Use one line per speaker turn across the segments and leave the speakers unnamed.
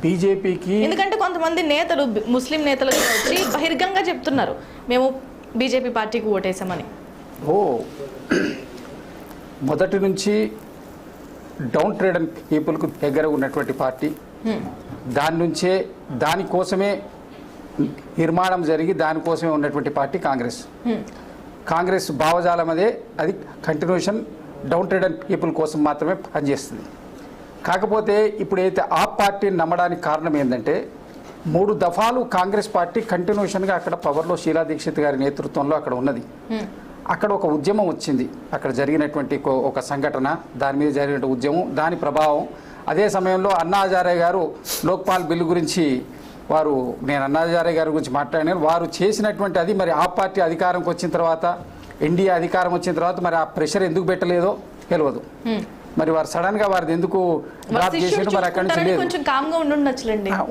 బీజేపీకి,
ఎందుకంటే కొంతమంది నేతలు ముస్లిం నేతలు వచ్చి బహిర్గంగా చెప్తున్నారు మేము బీజేపీ పార్టీకి ఓటేసామని.
మొదటి నుంచి డౌన్ ట్రేడ్ అండ్ పీపుల్కు దగ్గర ఉన్నటువంటి పార్టీ, దాని నుంచే దానికోసమే నిర్మాణం జరిగి దానికోసమే ఉన్నటువంటి పార్టీ కాంగ్రెస్. కాంగ్రెస్ భావజాలం అదే, అది continuation down trade and people కోసం మాత్రమే పనిచేస్తుంది. కాకపోతే ఇప్పుడైతే ఆ పార్టీని నమ్మడానికి కారణం ఏంటంటే 3 దఫాలు కాంగ్రెస్ పార్టీ కంటిన్యూషన్గా అక్కడ పవర్లో షీలా దీక్షిత్ గారి నేతృత్వంలో అక్కడ ఉన్నది. అక్కడ ఒక ఉద్యమం వచ్చింది, అక్కడ జరిగినటువంటి ఒక సంఘటన, దాని మీద జరిగిన ఉద్యమం, దాని ప్రభావం. అదే సమయంలో అన్నా హజారే గారు లోక్పాల్ బిల్లు గురించి నేను అన్నా హజారే గారి గురించి మాట్లాడినాను, వారు చేసినటువంటి అది మరి ఆ పార్టీ అధికారంకి వచ్చిన తర్వాత, ఎన్డీఏ అధికారం వచ్చిన తర్వాత మరి ఆ ప్రెషర్ ఎందుకు పెట్టలేదో తెలియదు. మరి వారు సడన్ గా వారిది ఎందుకు డ్రాప్ చేసారు, మరి అక్కడి నుంచి లేదు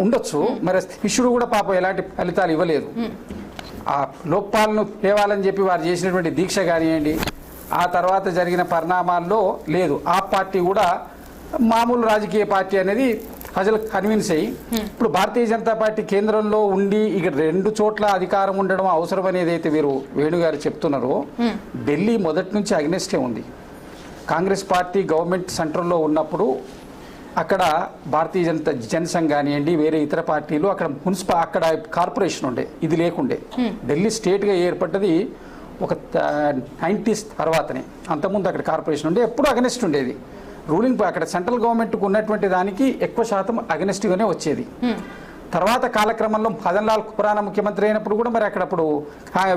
ఉండొచ్చు. మరి శిష్యుడు కూడా పాపం ఎలాంటి ఫలితాలు ఇవ్వలేదు. ఆ లోక్పాల్ను తేవాలని చెప్పి వారు చేసినటువంటి దీక్ష కానివ్వండి, ఆ తర్వాత జరిగిన పరిణామాల్లో లేదు. ఆ పార్టీ కూడా మామూలు రాజకీయ పార్టీ అనేది ప్రజలకు కన్విన్స్ అయ్యి, ఇప్పుడు భారతీయ జనతా పార్టీ కేంద్రంలో ఉండి ఇక 2 చోట్ల అధికారం ఉండడం అవసరం అనేది అయితే వీరు వేణుగారు చెప్తున్నారో, ఢిల్లీ మొదటి నుంచి అగ్నెస్టే ఉంది. కాంగ్రెస్ పార్టీ గవర్నమెంట్ సెంట్రల్లో ఉన్నప్పుడు అక్కడ భారతీయ జనసంఘ్ కానివ్వండి, వేరే ఇతర పార్టీలు అక్కడ కార్పొరేషన్ ఉండే, ఇది లేకుండే. ఢిల్లీ స్టేట్గా ఏర్పడ్డది ఒక 90s తర్వాతనే. అంతకుముందు అక్కడ కార్పొరేషన్ ఉండే, ఎప్పుడు అగనెస్ట్ ఉండేది. రూలింగ్ అక్కడ సెంట్రల్ గవర్నమెంట్కు ఉన్నటువంటి దానికి ఎక్కువ శాతం అగనెస్ట్గానే వచ్చేది. తర్వాత కాలక్రమంలో మదన్ లాల్ ఖురానా ముఖ్యమంత్రి అయినప్పుడు కూడా మరి అక్కడప్పుడు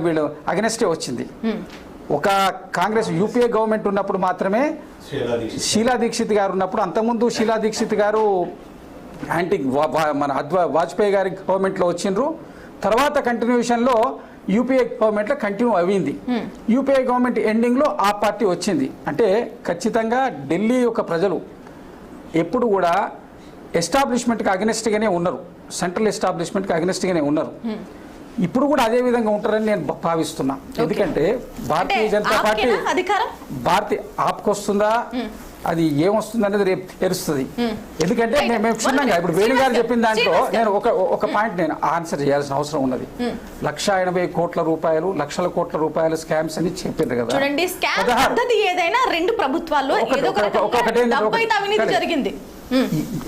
వీళ్ళు అగనెస్టే వచ్చింది. ఒక కాంగ్రెస్ యూపీఏ గవర్నమెంట్ ఉన్నప్పుడు మాత్రమే షీలా దీక్షిత్ గారు ఉన్నప్పుడు, అంతకుముందు షీలా దీక్షిత్ గారు మన వాజ్పేయి గారి గవర్నమెంట్లో వచ్చిండ్రు. తర్వాత కంటిన్యూషన్లో యూపీఏ గవర్నమెంట్లో కంటిన్యూ అయింది. యూపీఏ గవర్నమెంట్ ఎండింగ్లో ఆ పార్టీ వచ్చింది. అంటే ఖచ్చితంగా ఢిల్లీ యొక్క ప్రజలు ఎప్పుడు కూడా ఎస్టాబ్లిష్మెంట్కి అగెనిస్ట్గానే ఉన్నారు, సెంట్రల్ ఎస్టాబ్లిష్మెంట్కి అగెనిస్ట్గానే ఉన్నారు. ఇప్పుడు కూడా అదే విధంగా ఉంటారని నేను భావిస్తున్నా. ఎందుకంటే భారతీయ జనతా పార్టీ ఆప్కొస్తుందా, అది ఏమొస్తుంది అనేది రేపు తెలుస్తుంది. ఎందుకంటే మేము క్షుణ్ణంగా ఇప్పుడు వేణుగారు చెప్పిన దాంట్లో నేను ఒక పాయింట్ నేను ఆన్సర్ చేయాల్సిన అవసరం ఉన్నది. 180 కోట్ల రూపాయలు, లక్షల కోట్ల రూపాయలు స్కామ్స్ అని చెప్పిండ్రు కదా.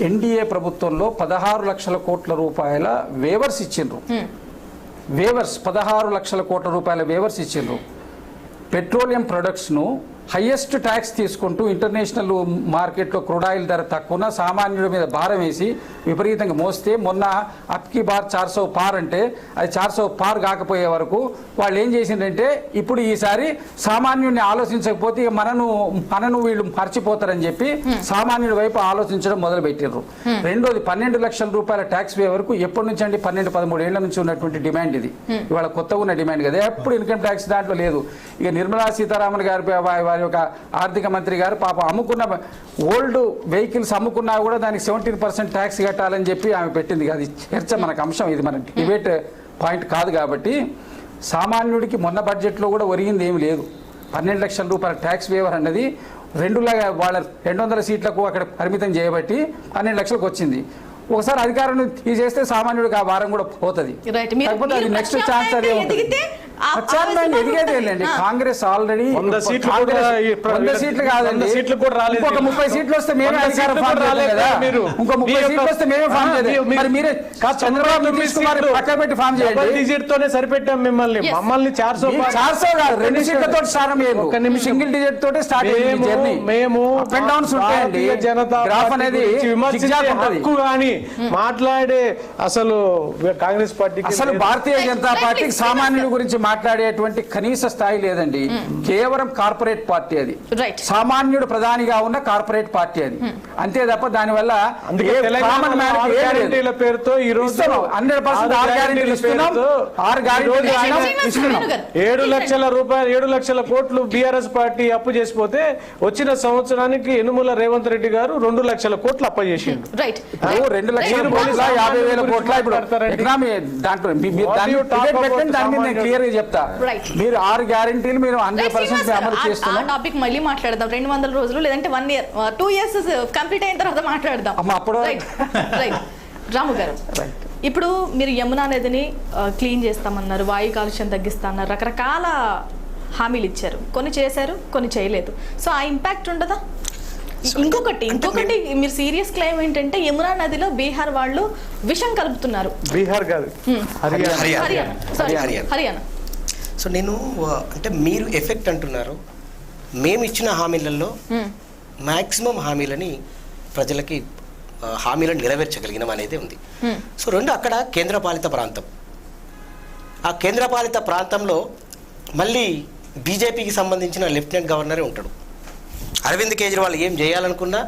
ఎన్డీఏ ప్రభుత్వంలో 16 లక్షల కోట్ల రూపాయల వేవర్స్ ఇచ్చిండ్రు. వేవర్స్ 16 లక్షల కోట్ల రూపాయల వేవర్స్ ఇచ్చిండ్రు. పెట్రోలియం ప్రొడక్ట్స్ను హైయెస్ట్ ట్యాక్స్ తీసుకుంటూ ఇంటర్నేషనల్ మార్కెట్లో క్రూడ్ ఆయిల్ ధర తక్కువ, సామాన్యుడి మీద భారం వేసి విపరీతంగా మోస్తే మొన్న అప్కి బార్ 400 పార్ అంటే అది 400 పార్ కాకపోయే వరకు వాళ్ళు ఏం చేసిందంటే ఇప్పుడు ఈసారి సామాన్యుడిని ఆలోచించకపోతే ఇక మనను వీళ్ళు మర్చిపోతారని చెప్పి సామాన్యుడి వైపు ఆలోచించడం మొదలుపెట్టారు. రెండోది 12 లక్షల రూపాయల ట్యాక్స్ వే వరకు ఎప్పటి నుంచి అండి 12-13 ఏళ్ల నుంచి ఉన్నటువంటి డిమాండ్ ఇది. ఇవాళ కొత్తగా ఉన్న డిమాండ్ కదా, ఎప్పుడు ఇన్కమ్ ట్యాక్స్ దాంట్లో లేదు. ఇక నిర్మలా సీతారామన్ గారి వారి యొక్క ఆర్థిక మంత్రి గారు పాపం అమ్ముకున్న ఓల్డ్ వెహికల్స్ అమ్ముకున్నా కూడా దానికి 17% ట్యాక్స్ కట్టాలని చెప్పి ఆమె పెట్టింది. అది చర్చ మనకు అంశం, ఇది మన డిబేట్ పాయింట్ కాదు. కాబట్టి సామాన్యుడికి మొన్న బడ్జెట్లో కూడా ఒరిగింది ఏమి లేదు. 12 లక్షల రూపాయల ట్యాక్స్ వేవర్ అన్నది వాళ్ళ 200 సీట్లకు అక్కడ పరిమితం చేయబట్టి 12 లక్షలకు వచ్చింది. ఒకసారి అధికారం తీసేస్తే సామాన్యుడికి ఆ వారం కూడా పోతుంది. కాకపోతే అది నెక్స్ట్ ఛాన్స్ అదే ఉంటుంది. ఎదిగేదేండి. కాంగ్రెస్ ఆల్రెడీ 100 సీట్లు కాదండి, ఇంకొక 30 సీట్లు వస్తే మేమే అధికారం ఫామ్ చేయలేదు కదా. ఇంకో 30 సీట్లు వస్తే మేమే ఫామ్ చేయలేదు. మరి మీరే చంద్రబాబు నితీష్ కుమార్ పక్క పెట్టి ఫామ్ చేయండి.
సరిపెట్టాం మమ్మల్ని 400
కాదు, 2 సీట్లతో స్టార్ట్ అయ్యారు. సింగిల్ డిజిట్ తోటే స్టార్ట్ అయ్యింది జర్నీ.
మేము
అప్ అండ్ డౌన్స్ ఉంటాయండి.
జనతా
గ్రాఫ్ అనేది
హక్కు కానీ మాట్లాడే అసలు కాంగ్రెస్ పార్టీకి,
అసలు భారతీయ జనతా పార్టీకి సామాన్యుల గురించి మాట్లాడేటువంటి కనీస స్థాయి లేదండి. కేవలం కార్పొరేట్ పార్టీ అది. సామాన్యుడు ప్రధానిగా ఉన్న కార్పొరేట్ పార్టీ అది, అంతే తప్ప దానివల్ల
పేరుతో ఈ రోజు
100% 6 గ్యారెంటీలు ఇస్తున్నాం.
7 లక్షల కోట్లు బీఆర్ఎస్ పార్టీ అప్పు చేసిపోతే వచ్చిన సంవత్సరానికి యనుమల రేవంత్ రెడ్డి గారు 2 లక్షల కోట్లు అప్పు చేసిండు.
2 లక్షల కోట్ల 50,000 కోట్ల ఇప్పుడు ఎకనామీ దాంట్లో క్లియర్ గా చెప్తా. మీరు 6 గ్యారెంటీలు మీరు 100% అమలు చేస్తున్నారు.
టాపిక్ మళ్ళీ మాట్లాడదాం. 200 రోజులు లేదంటే 1 year 2 years కంప్లీట్ అయిన తర్వాత మాట్లాడదాం.
అప్పుడు
రాము గారు,
రైట్.
ఇప్పుడు మీరు యమునా నదిని క్లీన్ చేస్తామన్నారు, వాయు కాలుష్యం తగ్గిస్తామన్నారు, రకరకాల హామీలు ఇచ్చారు. కొన్ని చేశారు, కొన్ని చేయలేదు. సో ఆ ఇంపాక్ట్ ఉండదా? ఇంకొకటి మీరు సీరియస్ క్లెయిమ్ ఏంటంటే యమునా నదిలో బీహార్ వాళ్ళు విషం కలుపుతున్నారు.
బీహార్ కాదు,
హర్యానా.
సో నేను అంటే మీరు ఎఫెక్ట్ అంటున్నారు, మేము ఇచ్చిన హామీలలో మ్యాక్సిమం హామీలని ప్రజలకి హామీలను నెరవేర్చగలిగినాం అనేది ఉంది. సో రెండు, అక్కడ కేంద్రపాలిత ప్రాంతం. ఆ కేంద్రపాలిత ప్రాంతంలో మళ్ళీ బీజేపీకి సంబంధించిన లెఫ్టినెంట్ గవర్నరే ఉంటాడు. అరవింద్ కేజ్రీవాల్ ఏం చేయాలనుకున్నా,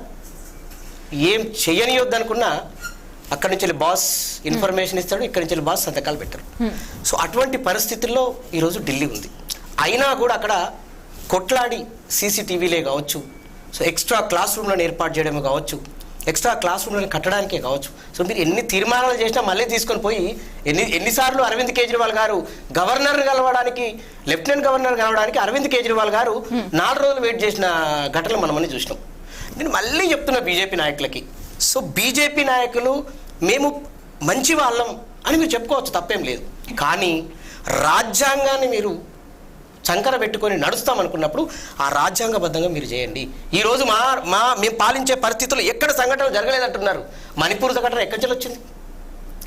ఏం చేయనియొద్దనుకున్నా అక్కడి నుంచి బాస్ ఇన్ఫర్మేషన్ ఇస్తాడు, ఇక్కడి నుంచి బాస్ సంతకాలు పెట్టారు. సో అటువంటి పరిస్థితుల్లో ఈరోజు ఢిల్లీ ఉంది. అయినా కూడా అక్కడ కొట్లాడి సీసీటీవీలే కావచ్చు, సో ఎక్స్ట్రా క్లాస్ రూమ్లను ఏర్పాటు చేయడమే కావచ్చు, ఎక్స్ట్రా క్లాస్ రూమ్లను కట్టడానికే కావచ్చు. సో మీరు ఎన్ని తీర్మానాలు చేసినా మళ్ళీ తీసుకొని పోయి ఎన్నిసార్లు అరవింద్ కేజ్రీవాల్ గారు గవర్నర్ కలవడానికి, లెఫ్టినెంట్ గవర్నర్ కలవడానికి అరవింద్ కేజ్రీవాల్ గారు 4 రోజులు వెయిట్ చేసిన ఘటనలు మనమని చూసినాం. నేను మళ్ళీ చెప్తున్నా బీజేపీ నాయకులకి, సో బీజేపీ నాయకులు మేము మంచి వాళ్ళం అని మీరు చెప్పుకోవచ్చు, తప్పేం లేదు. కానీ రాజ్యాంగాన్ని మీరు చంకర పెట్టుకొని నడుస్తామనుకున్నప్పుడు ఆ రాజ్యాంగబద్ధంగా మీరు చేయండి. ఈరోజు మేము పాలించే పరిస్థితుల్లో ఎక్కడ సంఘటనలు జరగలేదంటున్నారు. మణిపూర్ సంఘటన ఎక్కడి నుంచి వచ్చింది?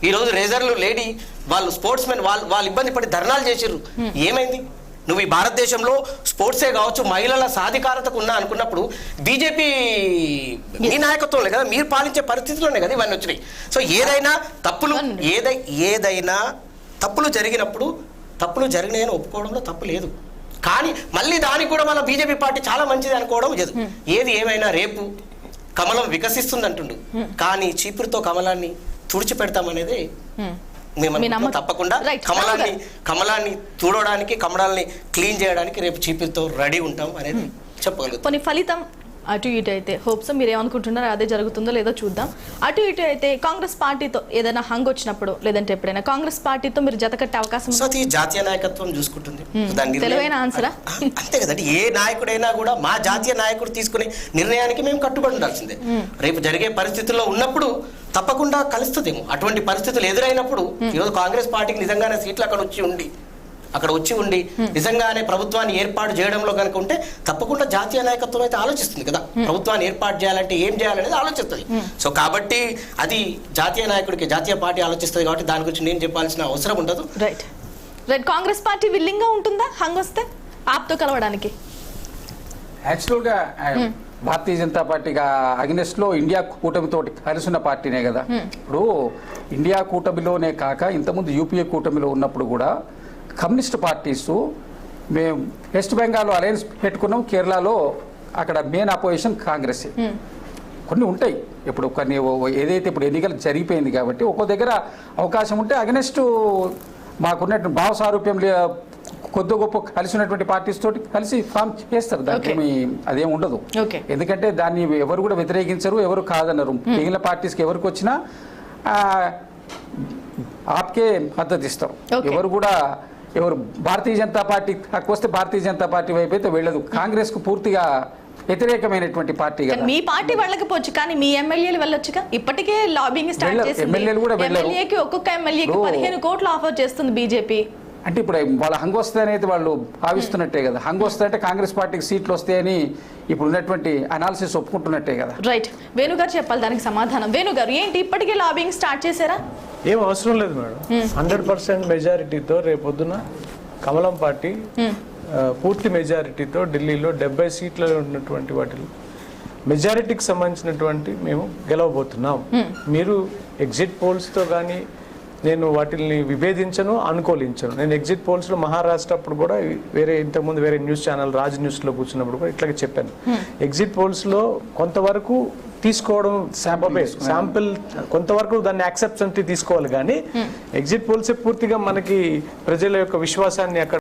ఈరోజు రేజర్లు లేడీ వాళ్ళు స్పోర్ట్స్ మెన్ వాళ్ళు ఇబ్బంది పడి ధర్నాలు చేసిర్రు. ఏమైంది? నువ్వు ఈ భారతదేశంలో స్పోర్ట్సే కావచ్చు, మహిళల సాధికారతకు ఉన్నా అనుకున్నప్పుడు బీజేపీ మీ నాయకత్వంలో కదా, మీరు పాలించే పరిస్థితుల్లోనే కదా ఇవన్నీ వచ్చినాయి. సో ఏదైనా తప్పులు జరిగినప్పుడు తప్పులు జరిగినాయని ఒప్పుకోవడంలో తప్పు లేదు. కానీ మళ్ళీ దానికి కూడా మన బీజేపీ పార్టీ చాలా మంచిది అనుకోవడం లేదు. ఏది ఏమైనా రేపు కమలం వికసిస్తుంది అంటుండు, కానీ చీపురుతో కమలాన్ని తుడిచిపెడతామనేది మేము తప్పకుండా కమలాన్ని తుడవడానికి, కమలాన్ని క్లీన్ చేయడానికి రేపు చీపురుతో రెడీ ఉంటాం అనేది చెప్పగలుగుతాం.
కొన్ని ఫలితం అటు ఇటు అయితే హోప్స్ మీరు ఏమనుకుంటున్నారో అదే జరుగుతుందో లేదో చూద్దాం. అటు ఇటు అయితే కాంగ్రెస్ పార్టీతో ఏదైనా హంగ్ వచ్చినప్పుడు, లేదంటే ఎప్పుడైనా కాంగ్రెస్ పార్టీతో మీరు జత కట్టే అవకాశం
ఉంది? జాతీయ నాయకత్వం చూసుకుంటుంది.
తెలివైన ఆన్సరా?
అంతే కదండి. ఏ నాయకుడైనా కూడా మా జాతీయ నాయకుడు తీసుకునే నిర్ణయానికి మేము కట్టుబడి ఉండాల్సిందే. రేపు జరిగే పరిస్థితుల్లో ఉన్నప్పుడు తప్పకుండా కలుస్తుందేమో. అటువంటి పరిస్థితులు ఎదురైనప్పుడు ఈరోజు కాంగ్రెస్ పార్టీకి నిజంగానే సీట్లు అక్కడ వచ్చి ఉండి నిజంగానే ప్రభుత్వాన్ని ఏర్పాటు చేయడంలో కనుక ఉంటే తప్పకుండా జాతీయ నాయకత్వం అయితే ఆలోచిస్తుంది కదా, ప్రభుత్వాన్ని ఏర్పాటు చేయాలంటే ఏం చేయాలనేది ఆలోచిస్తుంది. సో కాబట్టి అది జాతీయ నాయకుడికి, జాతీయ పార్టీ ఆలోచిస్తుంది కాబట్టి దాని గురించి నేను చెప్పాల్సిన అవసరం ఉండదు.
రైట్. కాంగ్రెస్ పార్టీ విల్లింగ్ గా ఉంటుందా హంగ్ వస్తే ఆప్తో కలవడానికి?
యాక్చువల్గా భారతీయ జనతా పార్టీగా అగెనెస్ట్ లో ఇండియా కూటమితో కలిసి ఉన్న పార్టీనే కదా. ఇప్పుడు ఇండియా కూటమిలోనే కాక ఇంతకుముందు యూపీఏ కూటమిలో ఉన్నప్పుడు కూడా కమ్యూనిస్ట్ పార్టీస్ మేము వెస్ట్ బెంగాల్లో అలయన్స్ పెట్టుకున్నాం, కేరళలో అక్కడ మెయిన్ అపోజిషన్ కాంగ్రెస్. కొన్ని ఉంటాయి, ఇప్పుడు కొన్ని ఏదైతే ఇప్పుడు ఎన్నికలు జరిగిపోయింది కాబట్టి ఒక్కో దగ్గర అవకాశం ఉంటే అగెనెస్ట్ మాకున్నటువంటి భావ సారూప్యం కొద్ది గొప్ప కలిసి ఉన్నటువంటి పార్టీస్ తోటి కలిసి ఫామ్ చేస్తారు. దానికి అదేం ఉండదు. ఎందుకంటే దాన్ని ఎవరు కూడా వ్యతిరేకించరు, ఎవరు కాదన్నారు. మిగిలిన పార్టీస్కి ఎవరికి వచ్చినా ఆప్కే మద్దతు ఇస్తారు. ఎవరు భారతీయ జనతా పార్టీ వస్తే భారతీయ జనతా పార్టీ వైపు అయితే వెళ్ళదు. కాంగ్రెస్ కు పూర్తిగా వ్యతిరేకమైనటువంటి పార్టీ కదా.
మీ పార్టీ వెళ్ళకపోవచ్చు, కానీ మీ ఎమ్మెల్యేలు వెళ్ళొచ్చుగా. ఇప్పటికే లాబింగ్ స్టార్ట్ చేసింది.
ఎమ్మెల్యేలు కూడా వెళ్ళరు.
ఒక్కొక్క ఎమ్మెల్యేకి 15 కోట్లు ఆఫర్ చేస్తుంది బీజేపీ.
అంటే ఇప్పుడు వాళ్ళ హంగ్ వస్తాయని అయితే వాళ్ళు భావిస్తున్నట్టే కదా. హంగ్ వస్తాయంటే కాంగ్రెస్ పార్టీకి సీట్లు వస్తాయని ఇప్పుడు ఉన్నటువంటి అనాలిసిస్ ఒప్పుకుంటున్నట్టే కదా.
రైట్. వేణుగారు చెప్పాలి దానికి సమాధానం. వేణుగారు, ఏంటి ఇప్పటికే లాబింగ్ స్టార్ట్ చేశారా?
ఏం అవసరం లేదు మేడం. 100% మెజారిటీతో రేపొద్దున కమలం పార్టీ పూర్తి మెజారిటీతో ఢిల్లీలో 70 సీట్లు ఉన్నటువంటి వాటిలో మెజారిటీకి సంబంధించినటువంటి మేము గెలవబోతున్నాం. మీరు ఎగ్జిట్ పోల్స్తో కానీ నేను వాటిని విభేదించను, అనుకూలించను. నేను ఎగ్జిట్ పోల్స్లో మహారాష్ట్ర అప్పుడు కూడా ఇంతకుముందు వేరే న్యూస్ ఛానల్ రాజ్ న్యూస్లో కూర్చున్నప్పుడు కూడా ఇట్లాగే చెప్పాను. ఎగ్జిట్ పోల్స్లో కొంతవరకు తీసుకోవడం శాంపిల్ కొంతవరకు దాన్ని యాక్సెప్టెన్స్ తీసుకోవాలి, కానీ ఎగ్జిట్ పోల్సే పూర్తిగా మనకి ప్రజల యొక్క విశ్వాసాన్ని అక్కడ